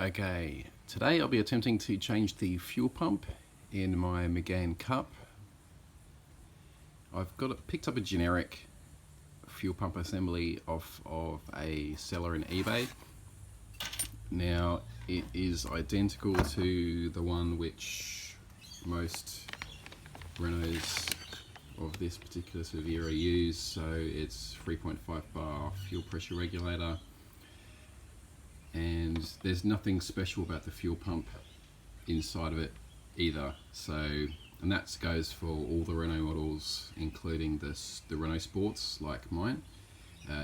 Okay, today I'll be attempting to change the fuel pump in my Megane Cup. I've picked up a generic fuel pump assembly off of a seller in eBay. Now it is identical to the one which most Renaults of this particular sort of era use, so it's 3.5 bar fuel pressure regulator, and there's nothing special about the fuel pump inside of it either. So, and that goes for all the Renault models, including the Renault Sports like mine.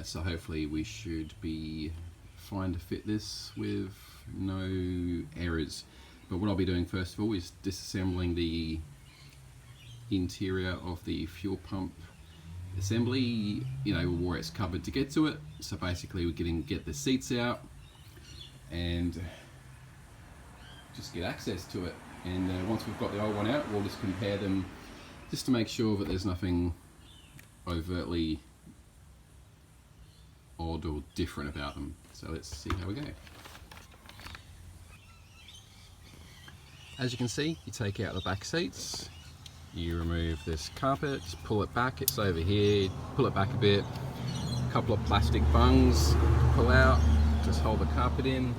So hopefully we should be fine to fit this with no errors. But what I'll be doing first of all is disassembling the interior of the fuel pump assembly, where it's covered to get to it. So basically we're get the seats out and just get access to it. And once we've got the old one out, we'll just compare them just to make sure that there's nothing overtly odd or different about them. So let's see how we go. As you can see, you take out the back seats, you remove this carpet, just pull it back, it's over here, pull it back a bit, a couple of plastic bungs to pull out, just hold the carpet in.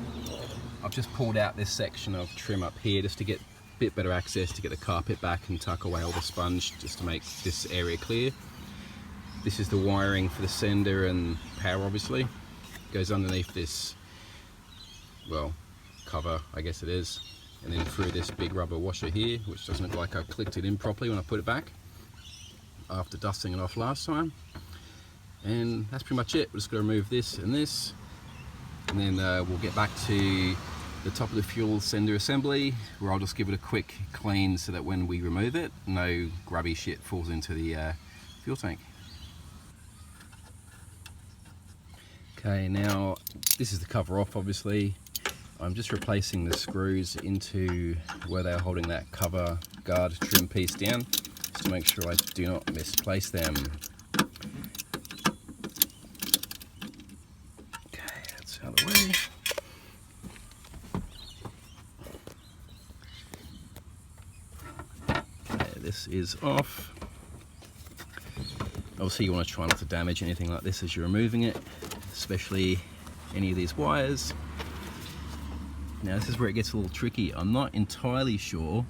I've just pulled out this section of trim up here just to get a bit better access to get the carpet back and tuck away all the sponge, just to make this area clear. This is the wiring for the sender and power, obviously. It goes underneath this, well, cover, I guess it is, and then through this big rubber washer here, which doesn't look like I clicked it in properly when I put it back after dusting it off last time. And that's pretty much it. We're just going to remove this, and then we'll get back to the top of the fuel sender assembly, where I'll just give it a quick clean so that when we remove it, no grubby shit falls into the fuel tank. Okay, now this is the cover off, obviously. I'm just replacing the screws into where they're holding that cover guard trim piece down, just to make sure I do not misplace them. Okay, that's out of the way. Okay, this is off. Obviously you want to try not to damage anything like this as you're removing it, especially any of these wires. Now this is where it gets a little tricky. I'm not entirely sure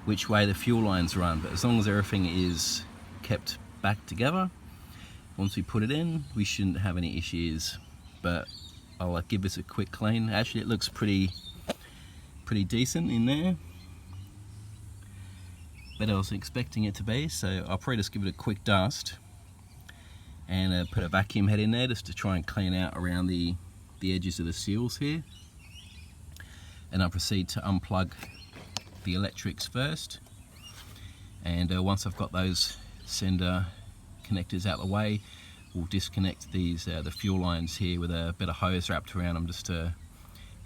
which way the fuel lines run, but as long as everything is kept back together, once we put it in, we shouldn't have any issues. But I'll give this a quick clean. Actually, it looks pretty decent in there, but I was expecting it to be, so I'll probably just give it a quick dust and put a vacuum head in there just to try and clean out around the edges of the seals here. And I'll proceed to unplug the electrics first, and once I've got those sender connectors out of the way, we'll disconnect these the fuel lines here with a bit of hose wrapped around them just to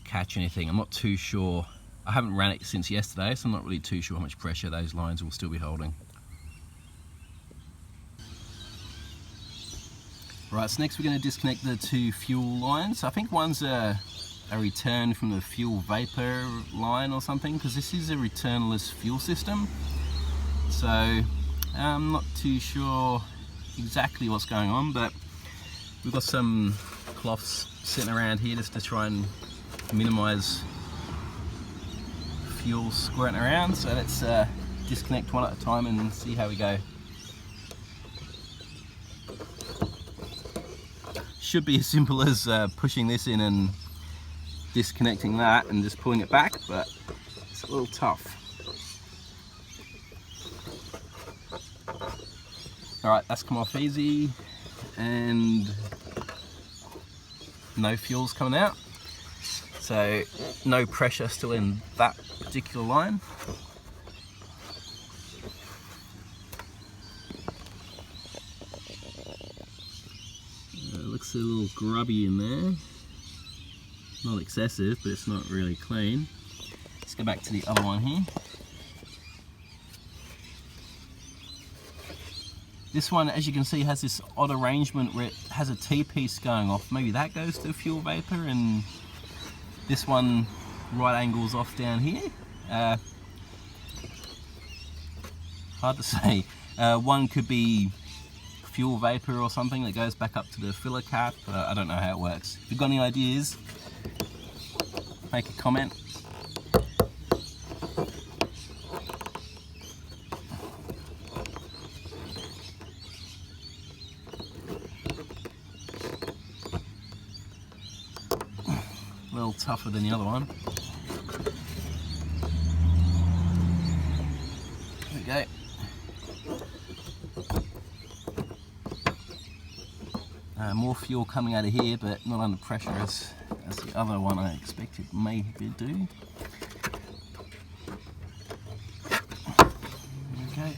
catch anything. I'm not too sure, I haven't ran it since yesterday, so I'm not really too sure how much pressure those lines will still be holding. Right, so next we're going to disconnect the two fuel lines. I think one's a return from the fuel vapor line or something, because this is a returnless fuel system. So I'm not too sure exactly what's going on, but we've got some cloths sitting around here just to try and minimize fuel squirting around. So let's disconnect one at a time and see how we go. Should be as simple as pushing this in and disconnecting that and just pulling it back, but it's a little tough. Alright, that's come off easy, and no fuel's coming out, so no pressure still in that particular line. Looks a little grubby in there. Not excessive, but it's not really clean. Let's go back to the other one here. This one, as you can see, has this odd arrangement where it has a T-piece going off. Maybe that goes to fuel vapor, and This one right angles off down here. Hard to say. One could be fuel vapor or something that goes back up to the filler cap. I don't know how it works. If you've got any ideas, make a comment. A little tougher than the other one. There we go. More fuel coming out of here, but not under pressure as the other one I expected may do. Okay.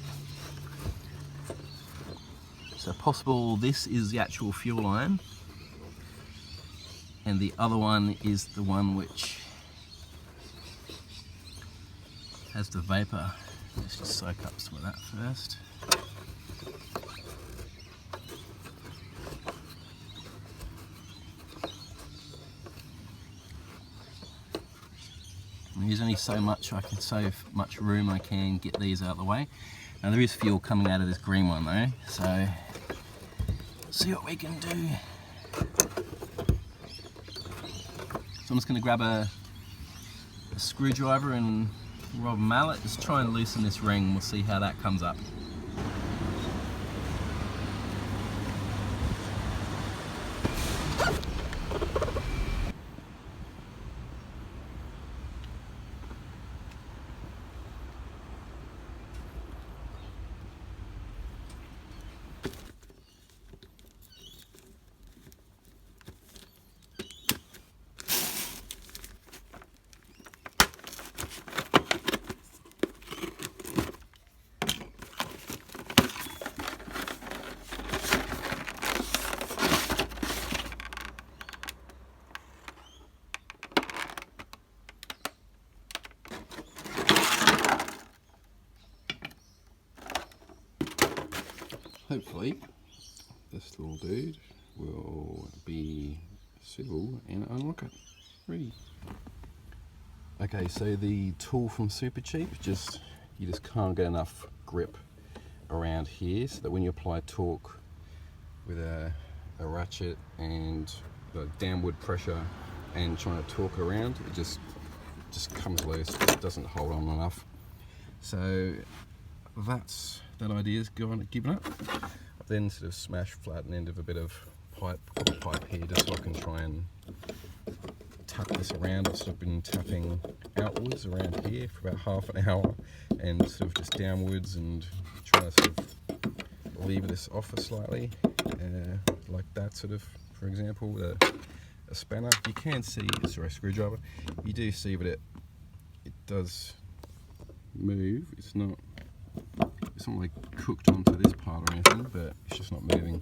So possible this is the actual fuel line, and the other one is the one which has the vapor. Let's just soak up some of that first. There's only so much much room I can get these out of the way. Now there is fuel coming out of this green one though, so let's see what we can do. So I'm just going to grab a screwdriver and rubber mallet, just try and loosen this ring. We'll see how that comes up. Hopefully this little dude will be civil and unlock it. Ready. Okay, so the tool from Super Cheap, you just can't get enough grip around here, so that when you apply torque with a ratchet and the downward pressure and trying to torque around, it just comes loose. It doesn't hold on enough. So that's that idea's given up. I've then sort of smashed flat an end of a bit of pipe here, just so I can try and tap this around. I've sort of been tapping outwards around here for about half an hour, and sort of just downwards, and trying to sort of lever this off slightly, like that, sort of, for example, with a spanner. You can see, sorry, a screwdriver. You do see that it does move. It's not like cooked onto this part or anything, but it's just not moving.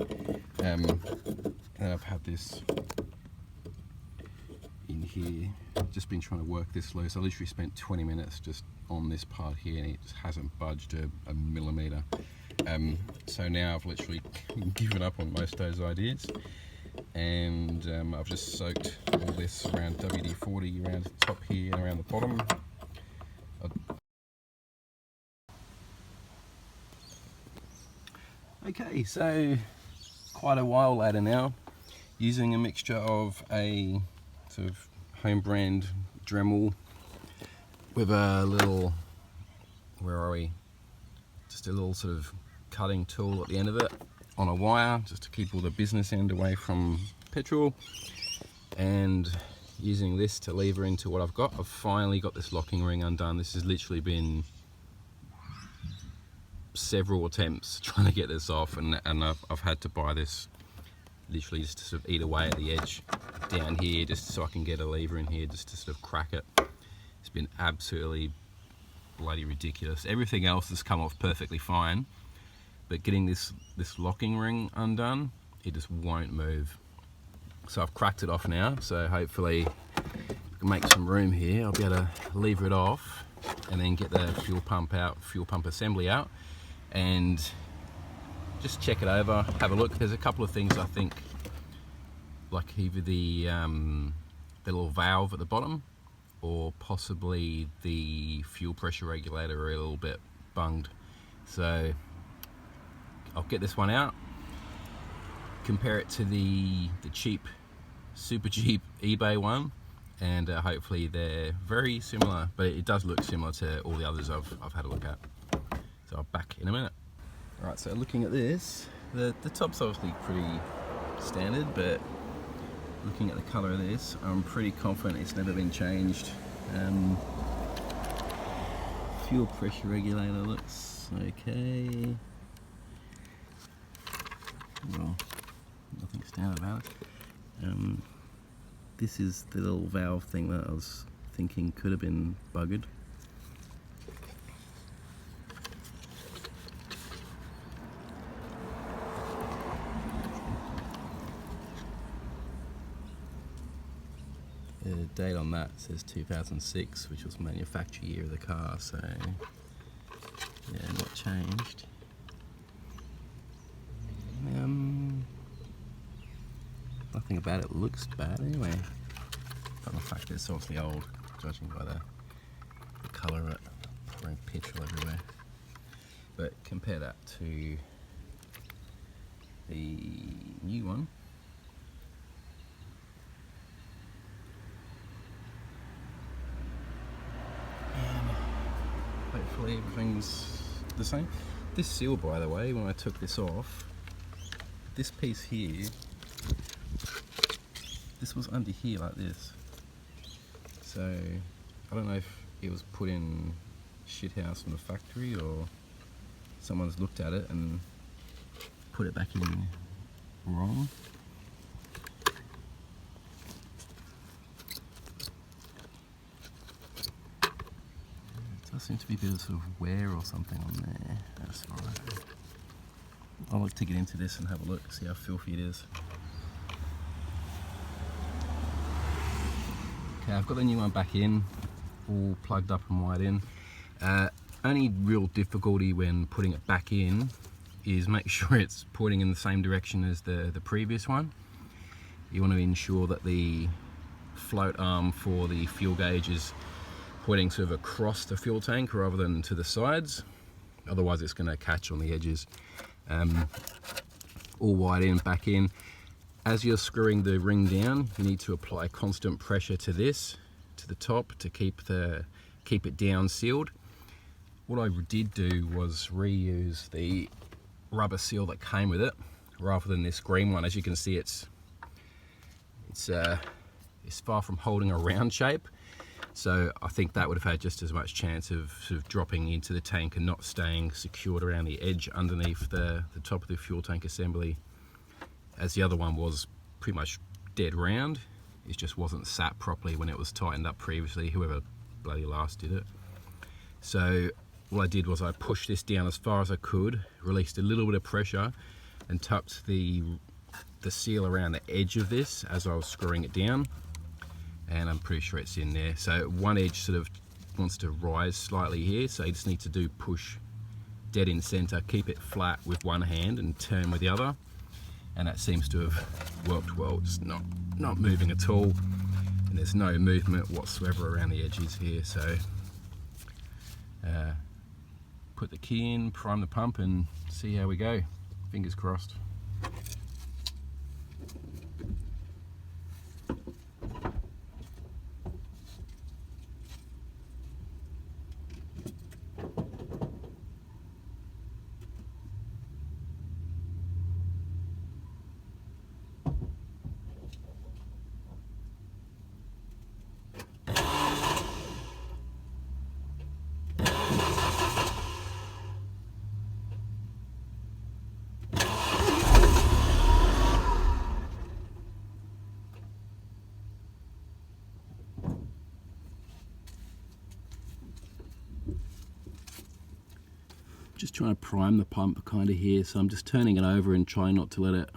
And I've had this in here, just been trying to work this loose. I literally spent 20 minutes just on this part here, and it just hasn't budged a millimeter. So now I've literally given up on most of those ideas, and I've just soaked all this around WD-40 around the top here and around the bottom. Okay, so quite a while later now, using a mixture of a sort of home brand Dremel with a little, where are we? Just a little sort of cutting tool at the end of it on a wire, just to keep all the business end away from petrol, and using this to lever into what I've got. I've finally got this locking ring undone. This has literally been several attempts trying to get this off, and I've had to buy this literally just to sort of eat away at the edge down here, just so I can get a lever in here just to sort of crack it. It's been absolutely bloody ridiculous. Everything else has come off perfectly fine, but getting this locking ring undone, it just won't move. So I've cracked it off now, so hopefully I can make some room here. I'll be able to lever it off and then get the fuel pump assembly out, and just check it over, have a look. There's a couple of things I think, like either the the little valve at the bottom, or possibly the fuel pressure regulator are a little bit bunged. So I'll get this one out, compare it to the cheap, super cheap eBay one, and hopefully they're very similar, but it does look similar to all the others I've had a look at. So I'll back in a minute. Alright, so looking at this, the top's obviously pretty standard, but looking at the colour of this, I'm pretty confident it's never been changed. Fuel pressure regulator looks okay. Well, nothing standard about it. This is the little valve thing that I was thinking could have been buggered. The date on that says 2006, which was manufacture year of the car, so yeah, not changed. Nothing about it looks bad anyway. But the fact that it's obviously old, judging by the colour of it, pouring petrol everywhere. But compare that to the new one. Hopefully everything's the same. This seal, by the way, when I took this off, this piece here, this was under here like this. So I don't know if it was put in shithouse from the factory or someone's looked at it and put it back in wrong. There seems to be a bit of sort of wear or something on there. That's alright. I'll like to get into this and have a look, see how filthy it is. Okay, I've got the new one back in, all plugged up and wired in. Only real difficulty when putting it back in is make sure it's pointing in the same direction as the previous one. You want to ensure that the float arm for the fuel gauge is pointing sort of across the fuel tank rather than to the sides, otherwise it's going to catch on the edges. All wired in, back in. As you're screwing the ring down, you need to apply constant pressure to this, to the top, to keep it down sealed. What I did do was reuse the rubber seal that came with it, rather than this green one. As you can see, it's far from holding a round shape. So I think that would have had just as much chance of sort of dropping into the tank and not staying secured around the edge underneath the top of the fuel tank assembly, as the other one was pretty much dead round. It just wasn't sat properly when it was tightened up previously, whoever bloody last did it. So what I did was I pushed this down as far as I could, released a little bit of pressure and tucked the seal around the edge of this as I was screwing it down, and I'm pretty sure it's in there. So one edge sort of wants to rise slightly here, so you just need to do push dead in center, keep it flat with one hand and turn with the other, and that seems to have worked well. It's not moving at all, and there's no movement whatsoever around the edges here. So put the key in, prime the pump and see how we go. Fingers crossed. Just trying to prime the pump kind of here, so I'm just turning it over and trying not to let it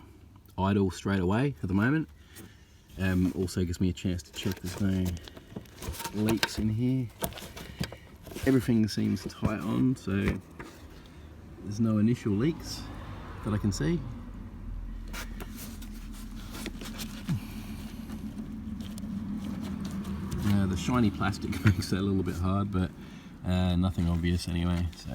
idle straight away at the moment. Also gives me a chance to check there's no leaks in here. Everything seems tight on, so there's no initial leaks that I can see. The shiny plastic makes it a little bit hard, but nothing obvious anyway. So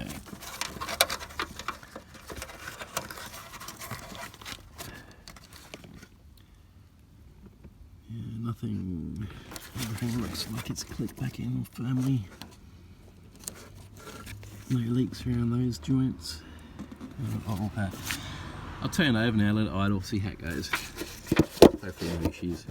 yeah, nothing. Everything looks like it's clicked back in firmly. No leaks around those joints. I'll turn it over now, let it idle, see how it goes. Hopefully no issues.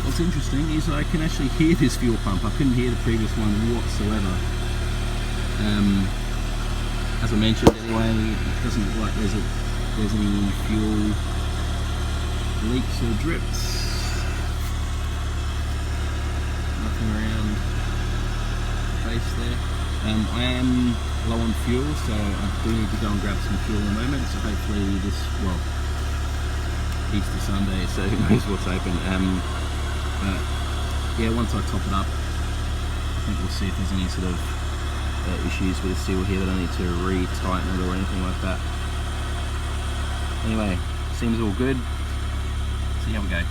What's interesting is I can actually hear this fuel pump. I couldn't hear the previous one whatsoever. As I mentioned anyway, it doesn't look like there's any fuel leaks or drips. Nothing around the base there. I am low on fuel, so I do need to go and grab some fuel in a moment. So hopefully this, well, Easter Sunday, so who knows what's open. But yeah, once I top it up, I think we'll see if there's any sort of issues with the seal here that I need to re-tighten it or anything like that. Anyway, seems all good. See how we go.